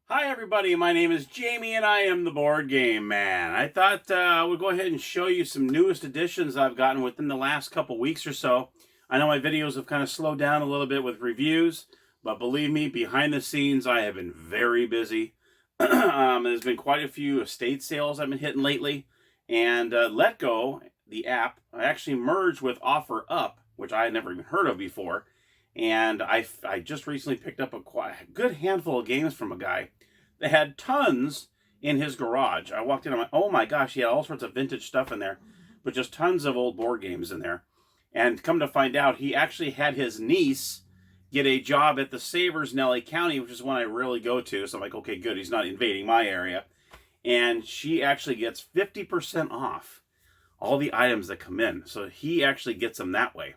Hi everybody, my name is Jamie and I am the Board Game Man. I thought I would go ahead and show you some newest additions I've gotten within the last couple weeks or so. I know my videos have kind of slowed down a little bit with reviews, but believe me, behind the scenes I have been very busy. There's been quite a few estate sales I've been hitting lately, and Let Go, the app, I actually merged with Offer Up, which I had never even heard of before. And I just recently picked up a good handful of games from a guy that had tons in his garage. I walked in and I'm like, oh my gosh, he had all sorts of vintage stuff in there, but just tons of old board games in there. And come to find out, he actually had his niece get a job at the Savers in LA County, which is one I really go to. So I'm like, okay, good, he's not invading my area. And she actually gets 50% off all the items that come in. So he actually gets them that way.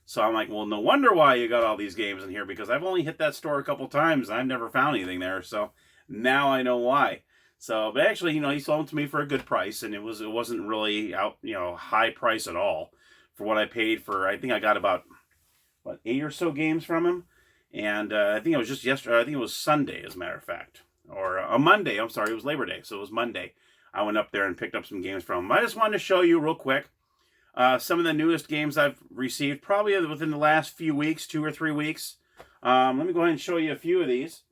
So I'm like, well, no wonder why you got all these games in here, because I've only hit that store a couple times and I've never found anything there. So now I know why. So, but actually, he sold them to me for a good price, and it wasn't really out, high price at all for what I paid for. I think I got about 8 or so games from him, and I think it was just yesterday. I think it was Sunday, as a matter of fact, or a Monday. I'm sorry, it was Labor Day, so it was Monday. I went up there and picked up some games from him. I just wanted to show you real quick. Some of the newest games I've received, probably within the last few weeks, 2 or 3 weeks. Let me go ahead and show you a few of these.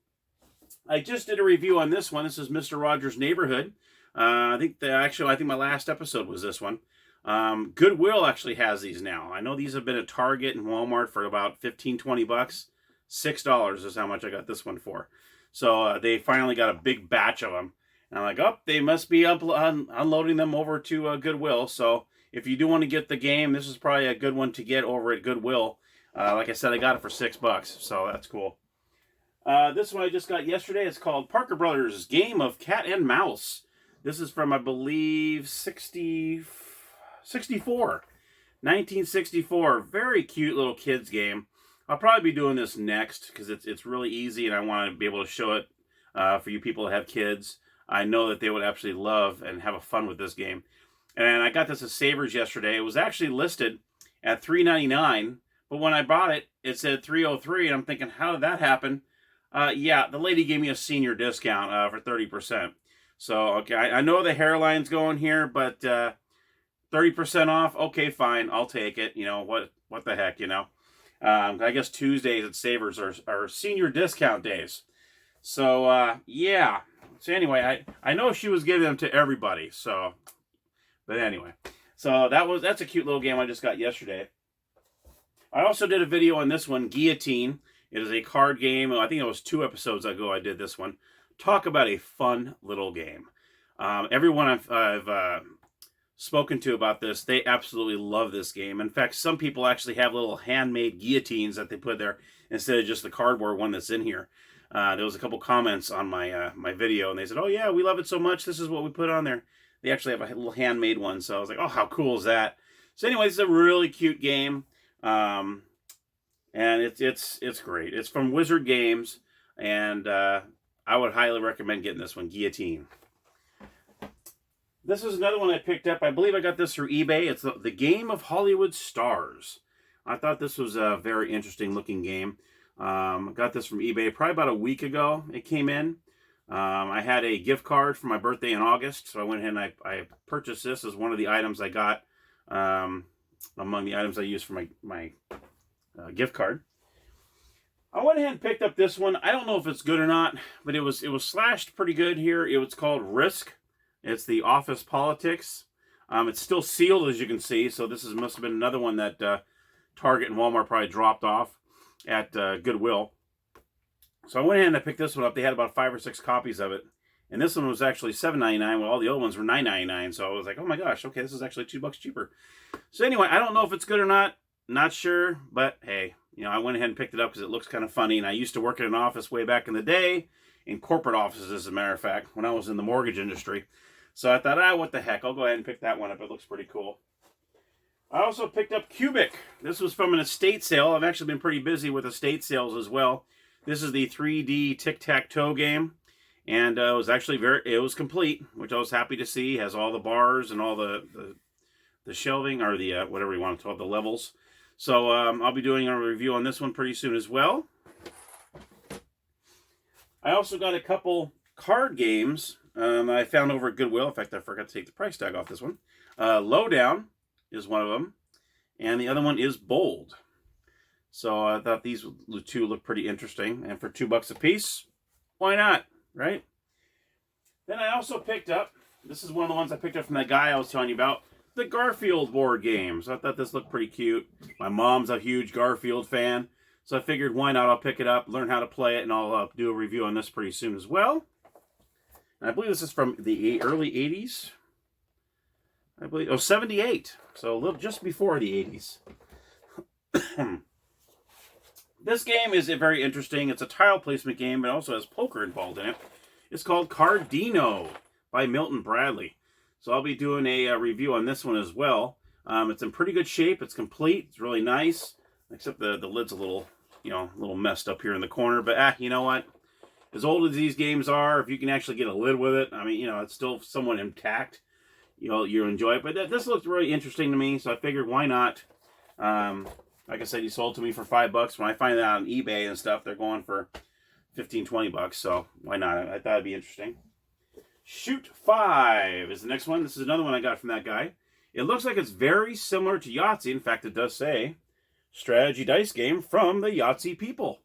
I just did a review on this one. This is Mr. Rogers' Neighborhood. I think my last episode was this one. Goodwill actually has these now. I know these have been at Target and Walmart for about $15-20. $6 is how much I got this one for. So they finally got a big batch of them. And I'm like, oh, they must be unloading them over to Goodwill. So if you do want to get the game, this is probably a good one to get over at Goodwill. Like I said, I got it for $6, so that's cool. This one I just got yesterday. It's called Parker Brothers Game of Cat and Mouse. This is from, I believe, 1964. Very cute little kids game. I'll probably be doing this next because it's really easy, and I want to be able to show it for you people that have kids. I know that they would absolutely love and have a fun with this game. And I got this at Savers yesterday. It was actually listed at $3.99, but when I bought it, it said $3.03, and I'm thinking, how did that happen? Yeah, the lady gave me a senior discount for 30%. So, okay, I know the hairline's going here, but 30% off, okay, fine, I'll take it. What the heck, I guess Tuesdays at Savers are senior discount days. So, yeah. So anyway, I know she was giving them to everybody, so... But anyway, so that's a cute little game I just got yesterday. I also did a video on this one, Guillotine. It is a card game. I think it was 2 episodes ago I did this one. Talk about a fun little game. Everyone I've spoken to about this, they absolutely love this game. In fact, some people actually have little handmade guillotines that they put there instead of just the cardboard one that's in here. There was a couple comments on my my video, and they said, oh yeah, we love it so much, this is what we put on there. They actually have a little handmade one, so I was like, oh, how cool is that? So anyway, it's a really cute game, and it's great. It's from Wizard Games, and I would highly recommend getting this one, Guillotine. This is another one I picked up. I believe I got this through eBay. It's the Game of Hollywood Stars. I thought this was a very interesting looking game. I got this from eBay probably about a week ago. It came in. I had a gift card for my birthday in August, so I went ahead and I purchased this as one of the items I got among the items I used for my gift card. I went ahead and picked up this one. I don't know if it's good or not, but it was slashed pretty good here. It was called Risk. It's the Office Politics. It's still sealed, as you can see, so this must have been another one that Target and Walmart probably dropped off at Goodwill. So I went ahead and I picked this one up. They had about 5 or 6 copies of it. And this one was actually $7.99, while all the other ones were $9.99. So I was like, oh my gosh, okay, this is actually $2 cheaper. So anyway, I don't know if it's good or not. Not sure, but hey, I went ahead and picked it up because it looks kind of funny. And I used to work in an office way back in the day, in corporate offices, as a matter of fact, when I was in the mortgage industry. So I thought, what the heck, I'll go ahead and pick that one up. It looks pretty cool. I also picked up Cubic. This was from an estate sale. I've actually been pretty busy with estate sales as well. This is the 3D Tic Tac Toe game. And it was actually it was complete, which I was happy to see. It has all the bars and all the shelving, or the whatever you want to call it, the levels. So I'll be doing a review on this one pretty soon as well. I also got a couple card games I found over at Goodwill. In fact, I forgot to take the price tag off this one. Lowdown is one of them, and the other one is Bold. So I thought these two look pretty interesting, and for $2 a piece, why not, right? Then I also picked up, this is one of the ones I picked up from that guy I was telling you about, the Garfield board games. I thought this looked pretty cute. My mom's a huge Garfield fan, so I figured why not, I'll pick it up, learn how to play it, and I'll do a review on this pretty soon as well. And I believe this is from the early 80s. I believe, oh, 78. So a little just before the 80s. This game is very interesting. It's a tile placement game, but it also has poker involved in it. It's called Cardino by Milton Bradley. So I'll be doing a review on this one as well. It's in pretty good shape. It's complete. It's really nice, except the lid's a little, a little messed up here in the corner. But you know what? As old as these games are, if you can actually get a lid with it, I mean, it's still somewhat intact. You'll enjoy it. But this looks really interesting to me, so I figured why not. Like I said, he sold to me for $5. When I find that on eBay and stuff, they're going for $15-20. So why not? I thought it'd be interesting. ShootFive is the next one. This is another one I got from that guy. It looks like it's very similar to Yahtzee. In fact, it does say strategy dice game from the Yahtzee people.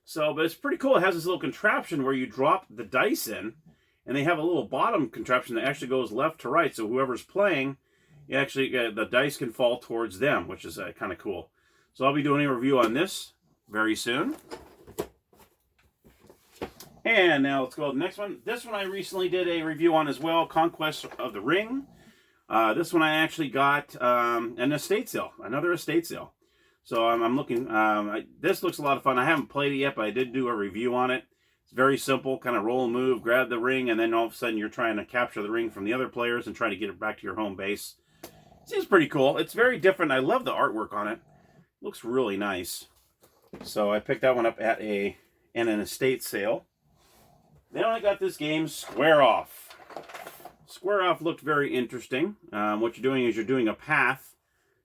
So, but it's pretty cool. It has this little contraption where you drop the dice in, and they have a little bottom contraption that actually goes left to right. So whoever's playing, the dice can fall towards them, which is kind of cool. So I'll be doing a review on this very soon. And now let's go to the next one. This one I recently did a review on as well, Conquest of the Ring. This one I actually got an estate sale, another estate sale. So I'm looking, this looks a lot of fun. I haven't played it yet, but I did do a review on it. It's very simple, kind of roll and move, grab the ring, and then all of a sudden you're trying to capture the ring from the other players and try to get it back to your home base. Seems pretty cool. It's very different. I love the artwork on it. Looks really nice. So I picked that one up at an estate sale. Then I got this game, Square Off. Square Off looked very interesting. What you're doing is you're doing a path.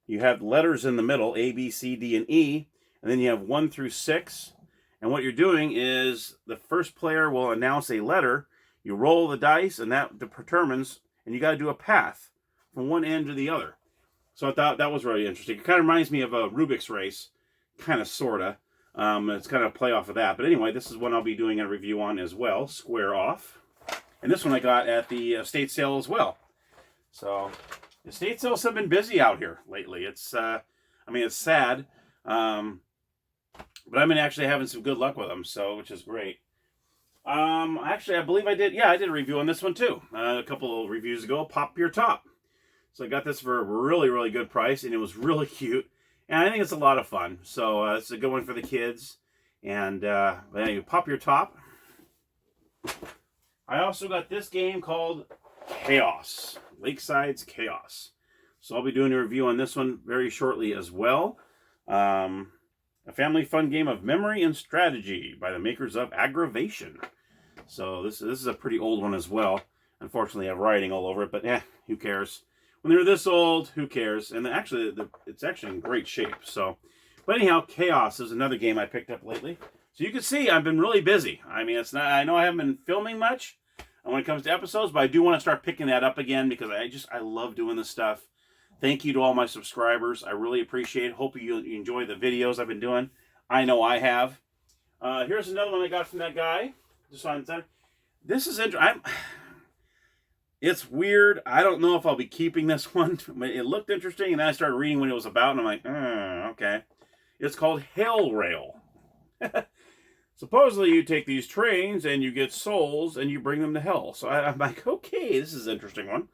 You have letters in the middle, A, B, C, D, and E. And then you have 1 through 6. And what you're doing is the first player will announce a letter. You roll the dice, and that determines, and you got to do a path from one end to the other. So I thought that was really interesting. It kind of reminds me of a Rubik's Race, kind of, sort of. It's kind of a play off of that. But anyway, this is one I'll be doing a review on as well, Square Off. And this one I got at the estate sale as well. So estate sales have been busy out here lately. It's, it's sad. But I've been actually having some good luck with them, so, which is great. Actually, I believe I did a review on this one too. A couple of reviews ago, Pop Your Top. So I got this for a really, really good price, and it was really cute. And I think it's a lot of fun. So it's a good one for the kids. And anyway, Pop Your Top. I also got this game called Chaos. Lakeside's Chaos. So I'll be doing a review on this one very shortly as well. A family fun game of memory and strategy by the makers of Aggravation. So this is a pretty old one as well. Unfortunately, I have writing all over it, but who cares? When they're this old, who cares? And actually, it's actually in great shape. So, but anyhow, Chaos is another game I picked up lately. So you can see I've been really busy. I mean, it's not. I know I haven't been filming much when it comes to episodes, but I do want to start picking that up again because I love doing this stuff. Thank you to all my subscribers. I really appreciate it. Hope you enjoy the videos I've been doing. I know I have. Here's another one I got from that guy. Just on that. This is interesting. It's weird. I don't know if I'll be keeping this one. It looked interesting, and then I started reading what it was about, and I'm like, okay. It's called Hell Rail. Supposedly, you take these trains, and you get souls, and you bring them to hell. So I'm like, okay, this is an interesting one.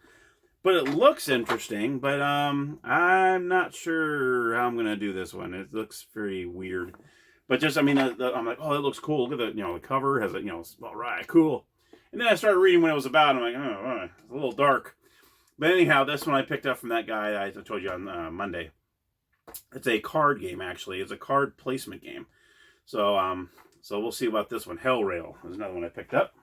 But it looks interesting, but I'm not sure how I'm going to do this one. It looks very weird. But just, I'm like, oh, it looks cool. Look at the cover has it, all right, cool. And then I started reading what it was about, and I'm like, oh, it's a little dark. But anyhow, this one I picked up from that guy I told you on Monday. It's a card game, actually. It's a card placement game. So we'll see about this one. Hell Rail is another one I picked up.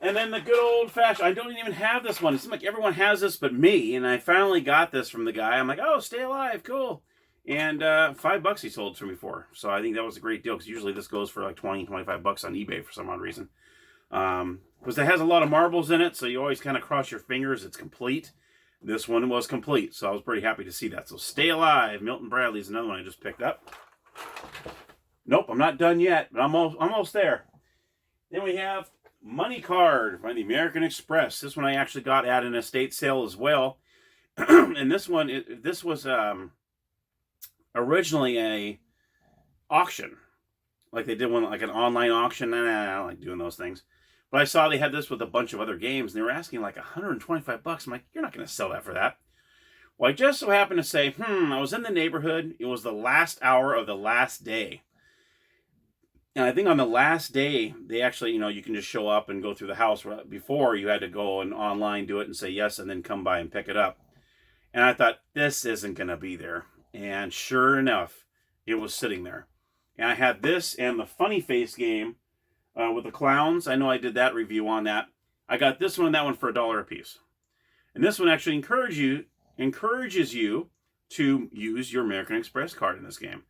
And then the good old-fashioned, I don't even have this one. It seems like everyone has this but me, and I finally got this from the guy. I'm like, oh, stay alive, cool. And $5 he sold to me for. So I think that was a great deal, because usually this goes for like 20, 25 bucks on eBay for some odd reason. Because it has a lot of marbles in it, so you always kind of cross your fingers it's complete. This one was complete, so I was pretty happy to see that. So Stay Alive, Milton Bradley's another one I just picked up. Nope, I'm not done yet, but I'm almost there. Then we have Money Card by the American Express. This one I actually got at an estate sale as well. And this one, this was originally a auction. Like they did one, like an online auction. I don't like doing those things. But I saw they had this with a bunch of other games, and they were asking like 125 bucks. I'm like, you're not going to sell that for that. Well, I just so happened to say, I was in the neighborhood. It was the last hour of the last day. And I think on the last day, they actually, you can just show up and go through the house. Before, you had to go and online do it and say yes, and then come by and pick it up. And I thought, this isn't going to be there. And sure enough, it was sitting there. And I had this and the Funny Face game with the clowns. I know I did that review on that. I got this one and that one for $1 a piece. And this one actually encourages you to use your American Express card in this game.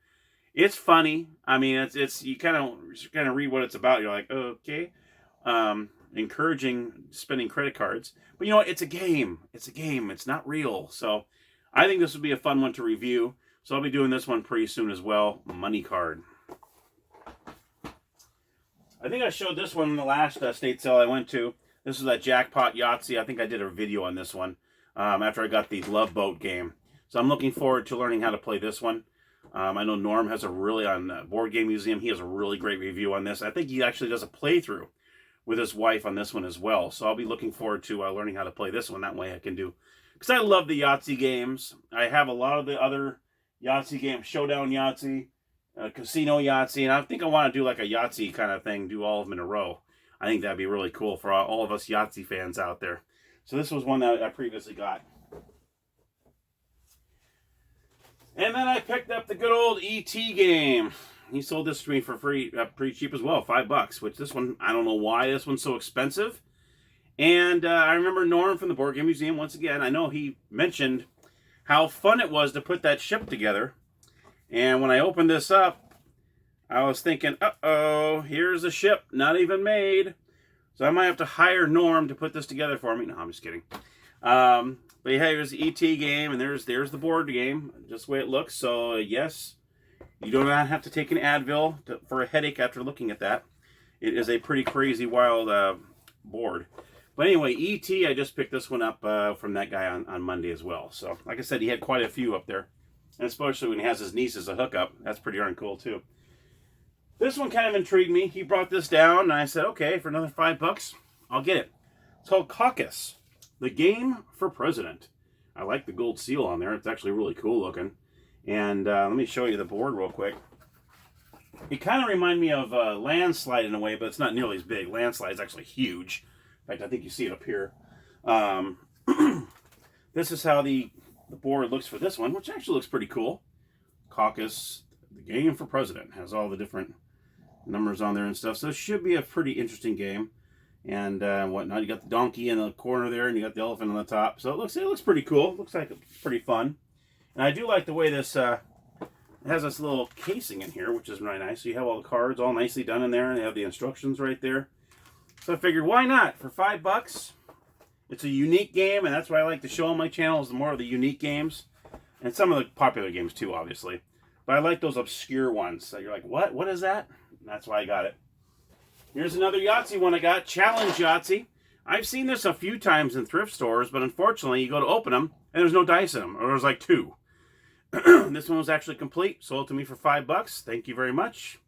It's funny. I mean, it's you kind of read what it's about. You're like, okay, encouraging spending credit cards. But you know what? It's a game. It's a game. It's not real. So I think this would be a fun one to review. So I'll be doing this one pretty soon as well. Money Card. I think I showed this one in the last estate sale I went to. This is that Jackpot Yahtzee. I think I did a video on this one after I got the Love Boat game. So I'm looking forward to learning how to play this one. I know Norm has on Board Game Museum, he has a really great review on this. I think he actually does a playthrough with his wife on this one as well. So I'll be looking forward to learning how to play this one. That way I can do, because I love the Yahtzee games. I have a lot of the other Yahtzee games, Showdown Yahtzee, Casino Yahtzee, and I think I want to do like a Yahtzee kind of thing, do all of them in a row. I think that'd be really cool for all of us Yahtzee fans out there. So this was one that I previously got. And then I picked up the good old E.T. game. He sold this to me for free, pretty cheap as well, $5. Which this one, I don't know why this one's so expensive. And I remember Norm from the Board Game Museum, once again, I know he mentioned how fun it was to put that ship together. And when I opened this up, I was thinking, uh-oh, here's a ship not even made. So I might have to hire Norm to put this together for me. No, I'm just kidding. But yeah, here's the E.T. game, and there's the board game, just the way it looks. So yes, you do not have to take an Advil for a headache after looking at that. It is a pretty crazy, wild board. But anyway, E.T., I just picked this one up from that guy on Monday as well. So like I said, he had quite a few up there. And especially when he has his niece as a hookup. That's pretty darn cool, too. This one kind of intrigued me. He brought this down, and I said, okay, for another $5, I'll get it. It's called Caucus, the game for president. I like the gold seal on there. It's actually really cool looking. And let me show you the board real quick. It kind of reminded me of Landslide in a way, but it's not nearly as big. Landslide is actually huge. In fact, I think you see it up here. This is how the board looks for this one, which actually looks pretty cool. Caucus, the game for president, has all the different numbers on there and stuff. So it should be a pretty interesting game. And whatnot. You got the donkey in the corner there, and you got the elephant on the top. So it looks pretty cool. It looks like it's pretty fun. And I do like the way this it has this little casing in here, which is really nice. So you have all the cards all nicely done in there, and they have the instructions right there. So I figured, why not? For $5, it's a unique game, and that's what I like to show on my channel, is the more of the unique games. And some of the popular games too, obviously. But I like those obscure ones. So you're like, what? What is that? And that's why I got it. Here's another Yahtzee one I got, Challenge Yahtzee. I've seen this a few times in thrift stores, but unfortunately, you go to open them, and there's no dice in them, or there's like 2. This one was actually complete, sold to me for $5. Thank you very much.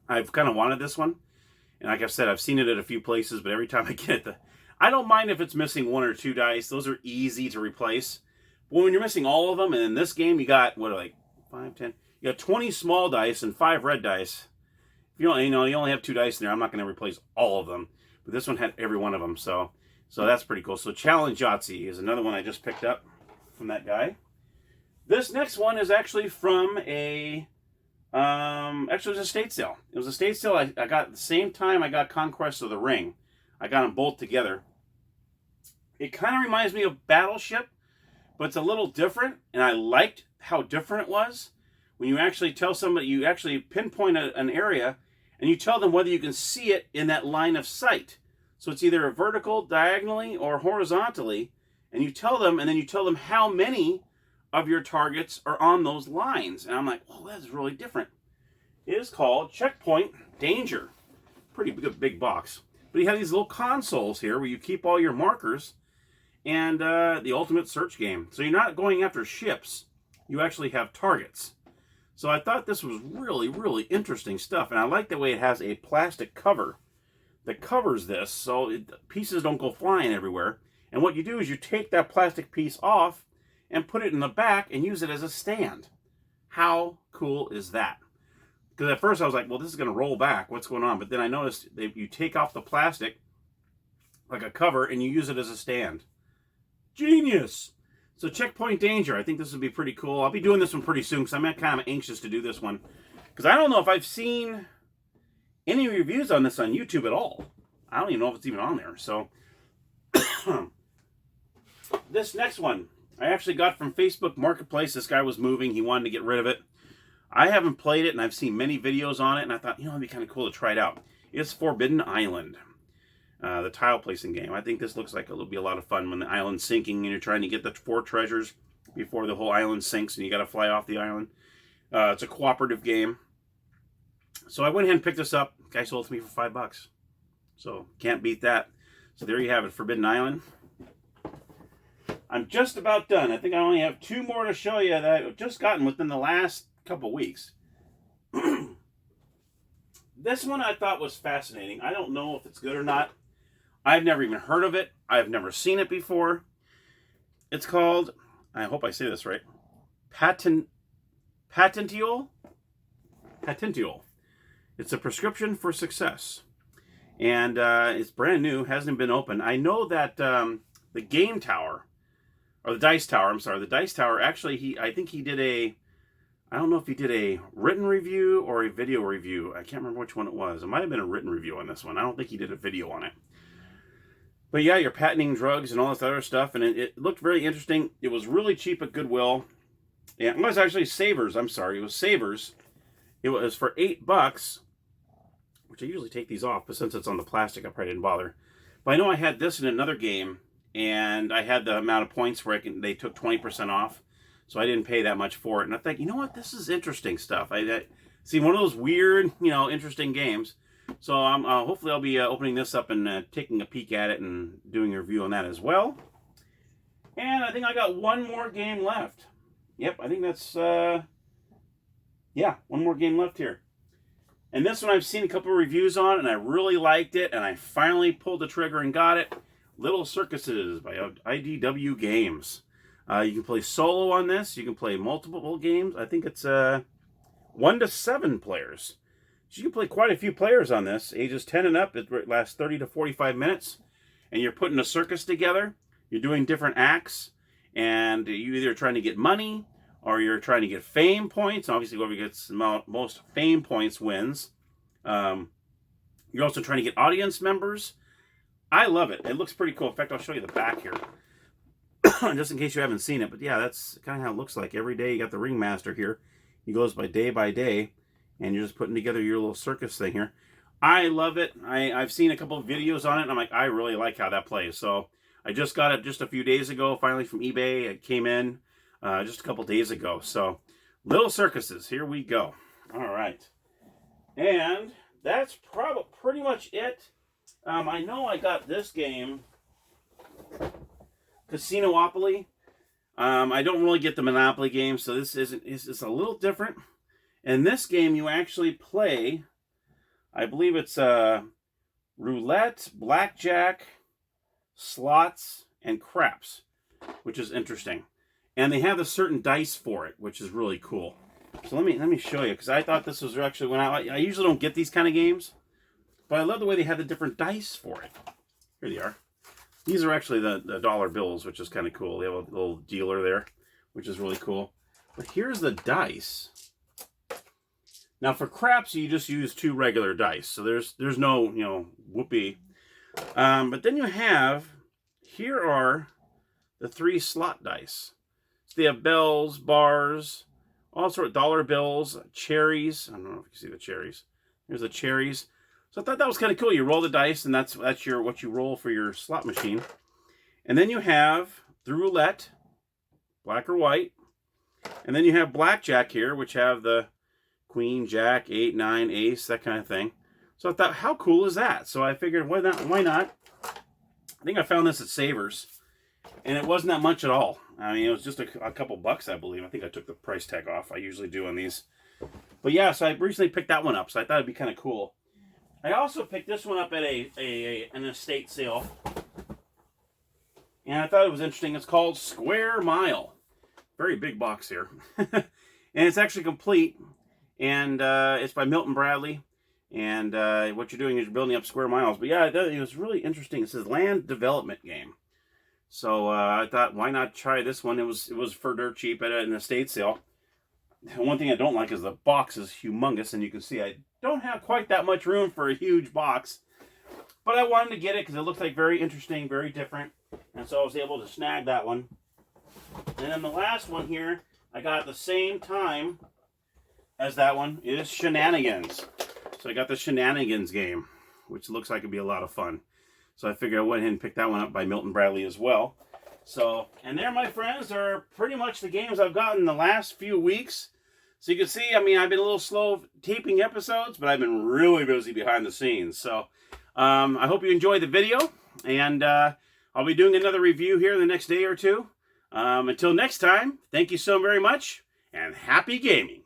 I've kind of wanted this one, and like I've said, I've seen it at a few places, but every time I get it, I don't mind if it's missing 1 or 2 dice. Those are easy to replace. But when you're missing all of them, and in this game, you got, what, like 5, 10? You got 20 small dice and 5 red dice. If you don't, you only have 2 dice in there, I'm not going to replace all of them. But this one had every one of them, so that's pretty cool. So Challenge Yahtzee is another one I just picked up from that guy. This next one is actually from a, actually it was a estate sale. It was a estate sale I got at the same time I got Conquest of the Ring. I got them both together. It kind of reminds me of Battleship, but it's a little different, and I liked how different it was. When you actually tell somebody, you actually pinpoint an area, and you tell them whether you can see it in that line of sight. So it's either a vertical, diagonally, or horizontally, and you tell them, and then you tell them how many of your targets are on those lines. And I'm like, oh, that's really different. It is called Checkpoint Danger. Pretty good big box. But you have these little consoles here where you keep all your markers, and the ultimate search game. So you're not going after ships. You actually have targets. So I thought this was really, really interesting stuff. And I like the way it has a plastic cover that covers this so pieces don't go flying everywhere. And what you do is you take that plastic piece off and put it in the back and use it as a stand. How cool is that? Because at first I was like, well, this is going to roll back. What's going on? But then I noticed you take off the plastic like a cover and you use it as a stand. Genius! So Checkpoint Danger, I think this would be pretty cool. I'll be doing this one pretty soon because I'm kind of anxious to do this one. Because I don't know if I've seen any reviews on this on YouTube at all. I don't even know if it's even on there. So this next one, I actually got from Facebook Marketplace. This guy was moving. He wanted to get rid of it. I haven't played it, and I've seen many videos on it, and I thought, it'd be kind of cool to try it out. It's Forbidden Island. The tile placing game. I think this looks like it'll be a lot of fun when the island's sinking and you're trying to get the 4 treasures before the whole island sinks and you got to fly off the island. It's a cooperative game. So I went ahead and picked this up. The guy sold it to me for $5. So can't beat that. So there you have it, Forbidden Island. I'm just about done. I think I only have 2 more to show you that I've just gotten within the last couple weeks. This one I thought was fascinating. I don't know if it's good or not. I've never even heard of it. I've never seen it before. It's called, I hope I say this right, Patentiole? Patentiole. It's a prescription for success. And it's brand new, hasn't been opened. I know that the game tower, or the dice tower, I'm sorry, the dice tower, actually, I think he did I don't know if he did a written review or a video review. I can't remember which one it was. It might have been a written review on this one. I don't think he did a video on it. But yeah, you're patenting drugs and all this other stuff, and it looked very interesting. It was really cheap at Goodwill. And it was actually Savers. I'm sorry, it was Savers. It was for $8, which I usually take these off, but since it's on the plastic, I probably didn't bother. But I know I had this in another game, and I had the amount of points where they took 20% off, so I didn't pay that much for it. And I think, you know what, this is interesting stuff. I see one of those weird, interesting games. So hopefully I'll be opening this up and taking a peek at it and doing a review on that as well. And I think I got one more game left. Yep, I think that's, yeah, one more game left here. And this one I've seen a couple of reviews on, and I really liked it, and I finally pulled the trigger and got it. Little Circuses by IDW Games. You can play solo on this. You can play multiple games. I think it's 1 to 7 players. So you can play quite a few players on this. Ages 10 and up. It lasts 30 to 45 minutes. And you're putting a circus together. You're doing different acts. And you're either trying to get money or you're trying to get fame points. Obviously, whoever gets the most fame points wins. You're also trying to get audience members. I love it. It looks pretty cool. In fact, I'll show you the back here. Just in case you haven't seen it. But yeah, that's kind of how it looks like. Every day you got the ringmaster here. He goes by day. And you're just putting together your little circus thing here. I love it. I've seen a couple of videos on it. And I'm like, I really like how that plays. So I just got it just a few days ago. Finally from eBay. It came in just a couple days ago. So Little Circuses. Here we go. All right. And that's probably pretty much it. I know I got this game, Casinopoly. I don't really get the Monopoly game, so this it's a little different. In this game, you actually play, I believe it's roulette, blackjack, slots, and craps, which is interesting. And they have a certain dice for it, which is really cool. So let me show you, because I thought this was actually when I usually don't get these kind of games, but I love the way they have the different dice for it. Here they are. These are actually the dollar bills, which is kind of cool. They have a little dealer there, which is really cool. But here's the dice. Now for craps, you just use 2 regular dice. So there's no, whoopee. But then you have, here are the 3 slot dice. So they have bells, bars, all sort of dollar bills, cherries. I don't know if you can see the cherries. Here's the cherries. So I thought that was kind of cool. You roll the dice, and that's what you roll for your slot machine. And then you have the roulette, black or white. And then you have blackjack here, which have the queen, jack, 8, 9, ace, that kind of thing. So I thought, how cool is that? So I figured, why not? I think I found this at Savers, and it wasn't that much at all. I mean, it was just a couple bucks, I believe. I think I took the price tag off. I usually do on these. But yeah, so I recently picked that one up, so I thought it'd be kind of cool. I also picked this one up at an estate sale, and I thought it was interesting. It's called Square Mile. Very big box here. And it's actually complete, and it's by Milton Bradley. And what you're doing is you're building up square miles. But yeah, it was really interesting. It says land development game. So I thought, why not try this one? It was for dirt cheap at an estate sale. One thing I don't like is the box is humongous, and you can see I don't have quite that much room for a huge box. But I wanted to get it because it looks like very interesting, very different. And so I was able to snag that one. And then the last one here, I got at the same time as that one, is Shenanigans. So I got the Shenanigans game, which looks like it'd be a lot of fun. So I figured I went ahead and picked that one up by Milton Bradley as well. So, and there, my friends, are pretty much the games I've gotten in the last few weeks. So you can see, I mean, I've been a little slow taping episodes, but I've been really busy behind the scenes. So I hope you enjoyed the video, and I'll be doing another review here in the next day or two. Until next time, thank you so very much, and happy gaming.